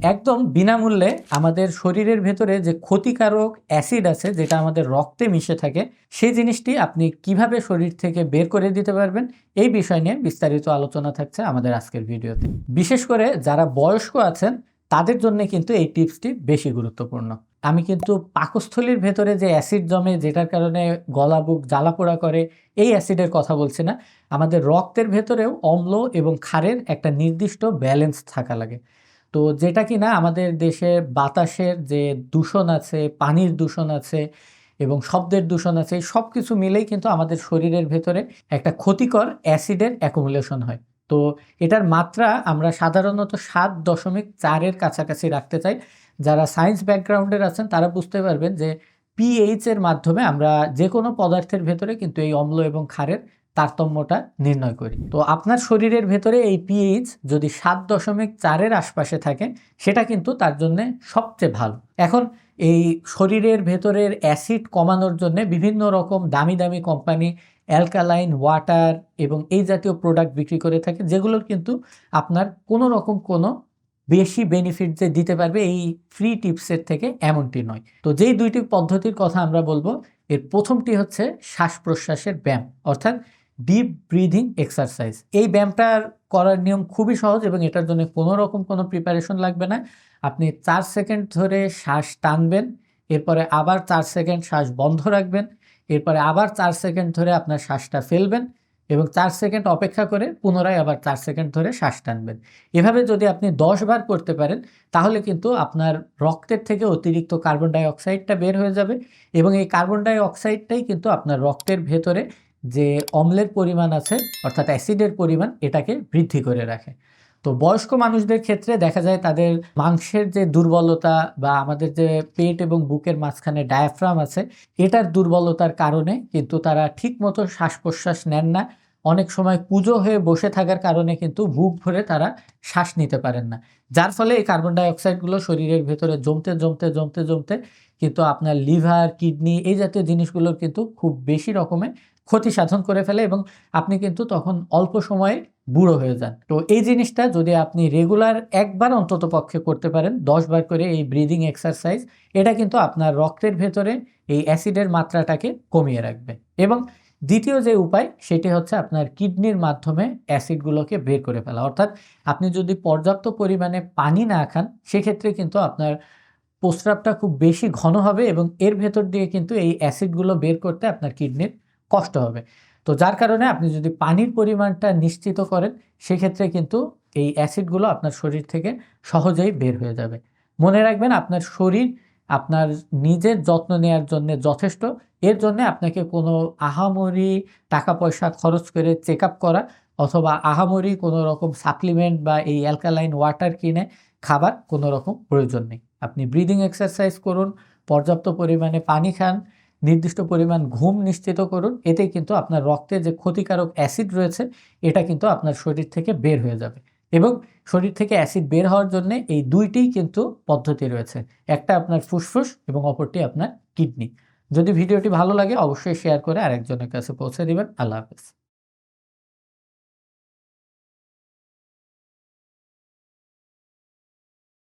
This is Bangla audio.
একদম বিনামূল্যে আমাদের শরীরের ভেতরে যে ক্ষতিকারক অ্যাসিড আছে যেটা আমাদের রক্তে মিশে থাকে সেই জিনিসটি আপনি কিভাবে শরীর থেকে বের করে দিতে পারবেন এই বিষয় নিয়ে বিস্তারিত আলোচনা থাকছে আমাদের আজকের ভিডিওতে। বিশেষ করে যারা বয়স্ক আছেন তাদের জন্য কিন্তু এই টিপসটি বেশি গুরুত্বপূর্ণ। আমি কিন্তু পাকস্থলীর ভেতরে যে অ্যাসিড জমে যেটার কারণে গলা বুক জ্বালাপোড়া করে এই অ্যাসিডের কথা বলছি না। আমাদের রক্তের ভেতরেও অম্ল এবং ক্ষারের একটা নির্দিষ্ট ব্যালেন্স থাকা লাগে। তো যেটা কিনা আমাদের দেশে বাতাসের যে দূষণ আছে, পানির দূষণ আছে এবং শব্দের দূষণ আছে, এই সব কিছু মিলেই কিন্তু আমাদের শরীরের ভেতরে একটা ক্ষতিকর অ্যাসিডের অ্যাকুমুলেশন হয়। তো এটার মাত্রা আমরা সাধারণত 7.4 এর কাছাকাছি রাখতে চাই। যারা সায়েন্স ব্যাকগ্রাউন্ডের আছেন তারা বুঝতে পারবেন যে পিএইচ এর মাধ্যমে আমরা যেকোনো পদার্থের ভেতরে কিন্তু এই অম্ল এবং ক্ষারের তারতম্যটা নির্ণয় করি। তো আপনার শরীরের ভেতরে এই পিএইচ যদি 7.4 এর আশপাশে থাকে সেটা কিন্তু তার জন্যে সবচেয়ে ভালো। এখন এই শরীরের ভেতরের অ্যাসিড কমানোর জন্যে বিভিন্ন রকম দামি দামি কোম্পানি অ্যালকালাইন ওয়াটার এবং এই জাতীয় প্রোডাক্ট বিক্রি করে থাকে, যেগুলোর কিন্তু আপনার কোনো রকম কোনো বেশি বেনিফিট যে দিতে পারবে এই ফ্রি টিপসের থেকে এমনটি নয়। তো যেই দুইটি পদ্ধতির কথা আমরা বলবো, এর প্রথমটি হচ্ছে শ্বাস প্রশ্বাসের ব্যায়াম, অর্থাৎ ডিপ ব্রিদিং এক্সারসাইজ। এই ব্যায়ামটার করার নিয়ম খুবই সহজ এবং এটার জন্য কোনো রকম কোনো প্রিপারেশন লাগবে না। আপনি 4 সেকেন্ড ধরে শ্বাস টানবেন, এরপরে আবার 4 সেকেন্ড শ্বাস বন্ধ রাখবেন, এরপরে আবার 4 সেকেন্ড ধরে আপনার শ্বাসটা ফেলবেন এবং 4 সেকেন্ড অপেক্ষা করে পুনরায় আবার 4 সেকেন্ড ধরে শ্বাস টানবেন। এভাবে যদি আপনি 10 বার করতে পারেন তাহলে কিন্তু আপনার রক্তের থেকে অতিরিক্ত কার্বন ডাই অক্সাইডটা বের হয়ে যাবে এবং এই কার্বন ডাই অক্সাইডটাই কিন্তু আপনার রক্তের ভেতরে যে অম্লের পরিমাণ আছে অর্থাৎ অ্যাসিডের পরিমাণ এটাকে বৃদ্ধি করে রাখে। তো বয়স্ক মানুষদের ক্ষেত্রে দেখা যায় তাদের মাংসের যে দুর্বলতা বা আমাদের যে পেট এবং বুকের মাঝখানে ডায়াফ্রাম আছে এটার দুর্বলতার কারণে কিন্তু তারা ঠিকমতো শ্বাস প্রশ্বাস নেন না। অনেক সময় কুঁজো হয়ে বসে থাকার কারণে কিন্তু বুক ভরে তারা শ্বাস নিতে পারেন না, যার ফলে এই কার্বন ডাই অক্সাইডগুলো শরীরের ভেতরে জমতে জমতে জমতে জমতে কিন্তু আপনার লিভার, কিডনি এই জাতীয় জিনিসগুলোর কিন্তু খুব বেশি রকমের ক্ষতি সাধন করে ফেলে এবং আপনি কিন্তু তখন অল্প সময়ে বুড়ো হয়ে যান। তো এই জিনিসটা যদি আপনি রেগুলার একবার অন্তত পক্ষে করতে পারেন 10 বার করে এই ব্রিদিং এক্সারসাইজ, এটা কিন্তু আপনার রক্তের ভেতরে এই অ্যাসিডের মাত্রাটাকে কমিয়ে রাখবে। এবং দ্বিতীয় যে উপায় সেটি হচ্ছে আপনার কিডনির মাধ্যমে অ্যাসিডগুলোকে বের করে ফেলা, অর্থাৎ আপনি যদি পর্যাপ্ত পরিমাণে পানি না খান সেক্ষেত্রে কিন্তু আপনার প্রস্রাবটা খুব বেশি ঘন হবে এবং এর ভেতর দিয়ে কিন্তু এই অ্যাসিডগুলো বের করতে আপনার কিডনির কষ্ট হবে। তো যার কারণে আপনি যদি পানির পরিমাণটা নিশ্চিত করেন সেক্ষেত্রে কিন্তু এই অ্যাসিডগুলো আপনার শরীর থেকে সহজেই বের হয়ে যাবে। মনে রাখবেন আপনার শরীর আপনার নিজের যত্ন নেওয়ার জন্য যথেষ্ট। এর জন্য আপনাকে কোনো আহামরি টাকা পয়সা খরচ করে চেক আপ করা অথবা আহামরি কোনো রকম সাপ্লিমেন্ট বা এই অ্যালকালাইন ওয়াটার কিনে খাবার কোনো রকম প্রয়োজন নেই। আপনি ব্রিদিং এক্সারসাইজ করুন, পর্যাপ্ত পরিমাণে পানি খান, নির্দিষ্ট পরিমাণ ঘুম নিশ্চিত করুন। এতে কিন্তু আপনার রক্তে যে ক্ষতিকারক অ্যাসিড রয়েছে এটা কিন্তু আপনার শরীর থেকে বের হয়ে যাবে। এবং শরীর থেকে অ্যাসিড বের হওয়ার জন্য এই দুইটিই কিন্তু পদ্ধতি রয়েছে, একটা আপনার ফুসফুস এবং অপরটি আপনার কিডনি। যদি ভিডিওটি ভালো লাগে অবশ্যই শেয়ার করে আরেকজনের কাছে পৌঁছে দিবেন। আল্লাহ হাফেজ।